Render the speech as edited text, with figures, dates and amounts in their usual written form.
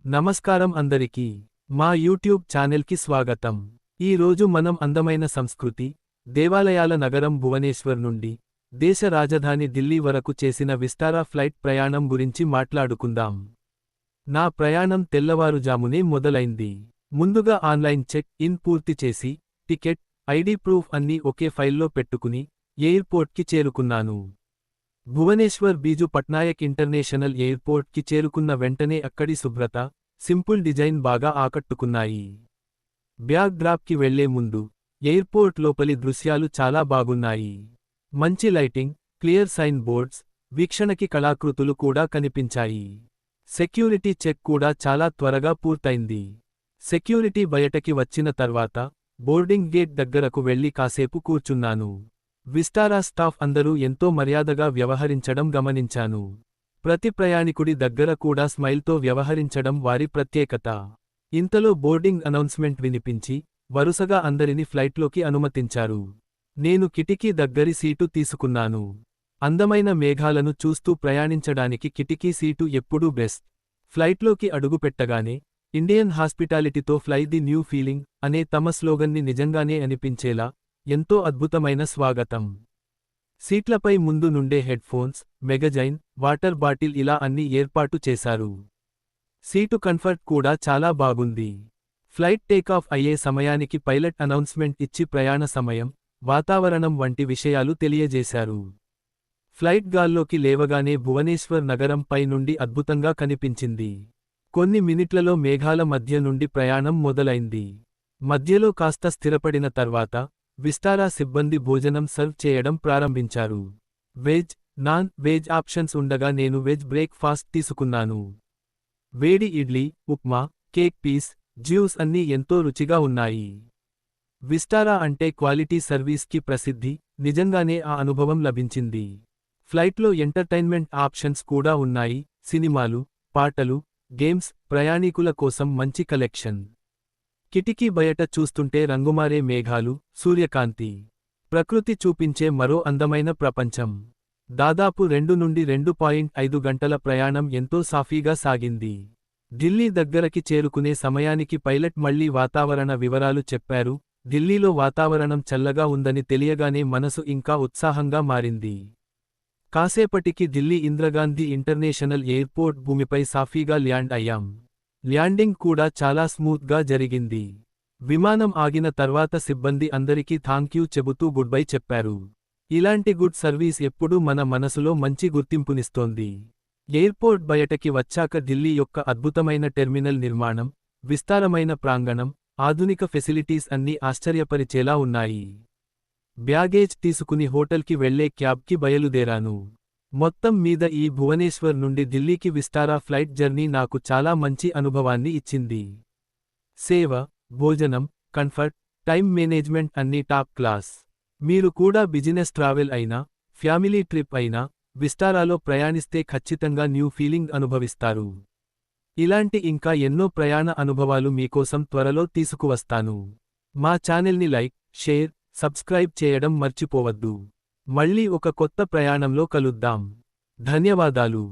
నమస్కారం అందరికీ. మా యూట్యూబ్ ఛానల్కి స్వాగతం. ఈ రోజు మనం అందమైన సంస్కృతి, దేవాలయాల నగరం భువనేశ్వర్ నుండి దేశ రాజధాని ఢిల్లీ వరకు చేసిన విస్తారా ఫ్లైట్ ప్రయాణం గురించి మాట్లాడుకుందాం. నా ప్రయాణం తెల్లవారుజామునే మొదలైంది. ముందుగా ఆన్లైన్ చెక్ ఇన్ పూర్తి చేసి, టికెట్, ఐడి ప్రూఫ్ అన్నీ ఒకే ఫైల్లో పెట్టుకుని ఎయిర్పోర్ట్కి చేరుకున్నాను. భువనేశ్వర్ బీజు పట్నాయక్ ఇంటర్నేషనల్ ఎయిర్పోర్ట్కి చేరుకున్న వెంటనే అక్కడి శుభ్రత, సింపుల్ డిజైన్ బాగా ఆకట్టుకున్నాయి. బ్యాగ్ డ్రాప్కి వెళ్లే ముందు ఎయిర్పోర్ట్ లోపలి దృశ్యాలు చాలా బాగున్నాయి. మంచి లైటింగ్, క్లియర్ సైన్ బోర్డ్స్, వీక్షణకి కళాకృతులు కూడా కనిపించాయి. సెక్యూరిటీ చెక్ కూడా చాలా త్వరగా పూర్తయింది. సెక్యూరిటీ బయటకి వచ్చిన తర్వాత బోర్డింగ్ గేట్ దగ్గరకు వెళ్లి కాసేపు కూర్చున్నాను. విస్తారా స్టాఫ్ అందరూ ఎంతో మర్యాదగా వ్యవహరించడం గమనించాను. ప్రతి ప్రయాణికుడి దగ్గర కూడా స్మైల్తో వ్యవహరించడం వారి ప్రత్యేకత. ఇంతలో బోర్డింగ్ అనౌన్స్మెంట్ వినిపించి వరుసగా అందరిని ఫ్లైట్లోకి అనుమతించారు. నేను కిటికీ దగ్గరి సీటు తీసుకున్నాను. అందమైన మేఘాలను చూస్తూ ప్రయాణించడానికి కిటికీ సీటు ఎప్పుడూ బెస్ట్. ఫ్లైట్లోకి అడుగుపెట్టగానే ఇండియన్ హాస్పిటాలిటీతో ఫ్లై ది న్యూ ఫీలింగ్ అనే తమ స్లోగన్ని నిజంగానే అనిపించేలా ఎంతో అద్భుతమైన స్వాగతం. సీట్లపై ముందు నుండే హెడ్ఫోన్స్, మెగజైన్, వాటర్ బాటిల్ ఇలా అన్ని ఏర్పాటు చేశారు. సీటు కంఫర్ట్ కూడా చాలా బాగుంది. ఫ్లైట్ టేకాఫ్ అయ్యే సమయానికి పైలట్ అనౌన్స్మెంట్ ఇచ్చి ప్రయాణ సమయం, వాతావరణం వంటి విషయాలు తెలియజేశారు. ఫ్లైట్ గాల్లోకి లేవగానే భువనేశ్వర్ నగరం పై నుండి అద్భుతంగా కనిపించింది. కొన్ని మినిట్లలో మేఘాల మధ్య నుండి ప్రయాణం మొదలైంది. మధ్యలో కాస్త స్థిరపడిన తర్వాత విస్తారా సిబ్బంది భోజనం సర్వ్ చేయడం ప్రారంభించారు. వెజ్, నాన్ వెజ్ ఆప్షన్స్ ఉండగా నేను వెజ్ బ్రేక్ ఫాస్ట్ తీసుకున్నాను. వేడి idli, upma, cake piece, juice అన్నీ ఎంతో రుచిగా ఉన్నాయి. విస్తారా అంటే క్వాలిటీ సర్వీస్కి ప్రసిద్ధి, నిజంగానే ఆ అనుభవం లభించింది. ఫ్లైట్లో ఎంటర్టైన్మెంట్ ఆప్షన్స్ కూడా ఉన్నాయి. సినిమాలు, పాటలు, గేమ్స్, ప్రయాణికుల కోసం మంచి కలెక్షన్. కిటికీ బయట చూస్తుంటే రంగుమారే మేఘాలు, సూర్యకాంతి, ప్రకృతి చూపించే మరో అందమైన ప్రపంచం. దాదాపు 2 నుండి 2.5 గంటల ప్రయాణం ఎంతో సాఫీగా సాగింది. ఢిల్లీ దగ్గరకి చేరుకునే సమయానికి పైలట్ మళ్లీ వాతావరణ వివరాలు చెప్పారు. ఢిల్లీలో వాతావరణం చల్లగా ఉందని తెలియగానే మనసు ఇంకా ఉత్సాహంగా మారింది. కాసేపటికి ఢిల్లీ ఇందిరాగాంధీ ఇంటర్నేషనల్ ఎయిర్పోర్ట్ భూమిపై సాఫీగా ల్యాండ్ అయ్యాం. ల్యాండింగ్ కూడా చాలా స్మూత్గా జరిగింది. విమానం ఆగిన తర్వాత సిబ్బంది అందరికీ థాంక్యూ చెబుతూ గుడ్ బై చెప్పారు. ఇలాంటి గుడ్ సర్వీస్ ఎప్పుడూ మన మనసులో మంచి గుర్తింపునిస్తోంది. ఎయిర్పోర్ట్ బయటకి వచ్చాక ఢిల్లీ యొక్క అద్భుతమైన టెర్మినల్ నిర్మాణం, విస్తారమైన ప్రాంగణం, ఆధునిక ఫెసిలిటీస్ అన్నీ ఆశ్చర్యపరిచేలా ఉన్నాయి. బ్యాగేజ్ తీసుకుని హోటల్కి వెళ్లే క్యాబ్కి బయలుదేరాను. మొత్తం మీద ఈ భువనేశ్వర్ నుండి ఢిల్లీకి విస్తారా ఫ్లైట్ జర్నీ నాకు చాలా మంచి అనుభవాన్ని ఇచ్చింది. సేవ, భోజనం, కంఫర్ట్, టైమ్ మేనేజ్మెంట్ అన్నీ టాప్ క్లాస్. మీరు కూడా బిజినెస్ ట్రావెల్ అయినా, ఫ్యామిలీ ట్రిప్ అయినా విస్తారాలో ప్రయాణిస్తే ఖచ్చితంగా న్యూ ఫీలింగ్ అనుభవిస్తారు. ఇలాంటి ఇంకా ఎన్నో ప్రయాణ అనుభవాలు మీకోసం త్వరలో తీసుకువస్తాను. మా ఛానల్ని లైక్, షేర్, సబ్స్క్రైబ్ చేయడం మర్చిపోవద్దు. మళ్ళీ ఒక కొత్త ప్రయాణంలో కలుద్దాం. ధన్యవాదాలు.